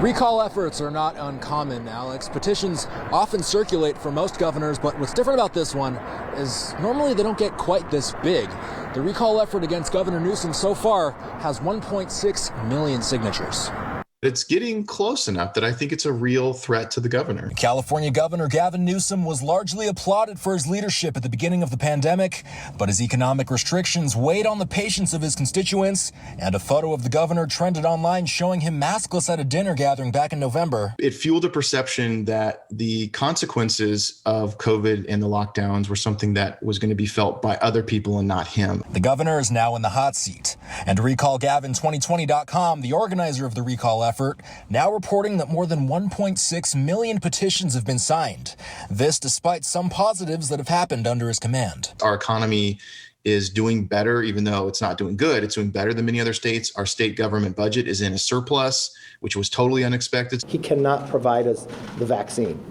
Recall efforts are not uncommon, Alex. Petitions often circulate for most governors, but what's different about this one is normally they don't get quite this big. The recall effort against Governor Newsom so far has 1.6 million signatures. It's getting close enough that I think it's a real threat to the governor. California Governor Gavin Newsom was largely applauded for his leadership at the beginning of the pandemic, but his economic restrictions weighed on the patience of his constituents, and a photo of the governor trended online showing him maskless at a dinner gathering back in November. It fueled a perception that the consequences of COVID and the lockdowns were something that was going to be felt by other people and not him. The governor is now in the hot seat, and RecallGavin2020.com, the organizer of the recall effort, now reporting that more than 1.6 million petitions have been signed. This despite some positives that have happened under his command. Our economy is doing better, even though it's not doing good. It's doing better than many other states. Our state government budget is in a surplus, which was totally unexpected. He cannot provide us the vaccine.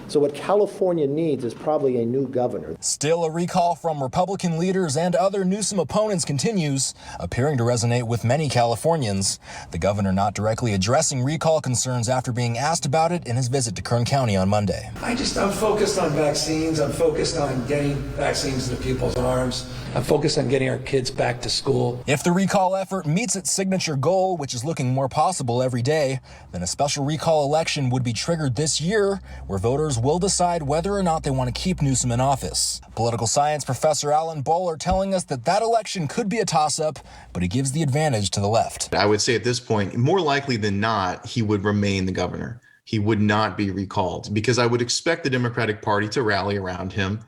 So what California needs is probably a new governor. Still, a recall from Republican leaders and other Newsom opponents continues, appearing to resonate with many Californians. The governor not directly addressing recall concerns after being asked about it in his visit to Kern County on Monday. I'm focused on vaccines. I'm focused on getting vaccines into people's arms. I'm focused on getting our kids back to school. If the recall effort meets its signature goal, which is looking more possible every day, then a special recall election would be triggered this year, where voters will decide whether or not they want to keep Newsom in office. Political science professor Alan Bowler telling us that election could be a toss-up, but he gives the advantage to the left. I would say at this point, more likely than not, he would remain the governor. He would not be recalled because I would expect the Democratic Party to rally around him.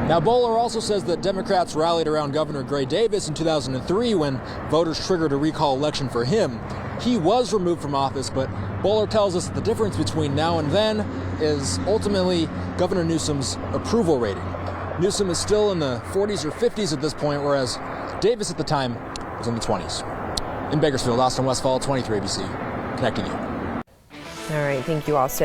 Now, Bowler also says that Democrats rallied around Governor Gray Davis in 2003 when voters triggered a recall election for him. He was removed from office, but Bowler tells us that the difference between now and then is ultimately Governor Newsom's approval rating. Newsom is still in the 40s or 50s at this point, whereas Davis at the time was in the 20s. In Bakersfield, Austin Westfall, 23 ABC, connecting you. All right, thank you, Austin.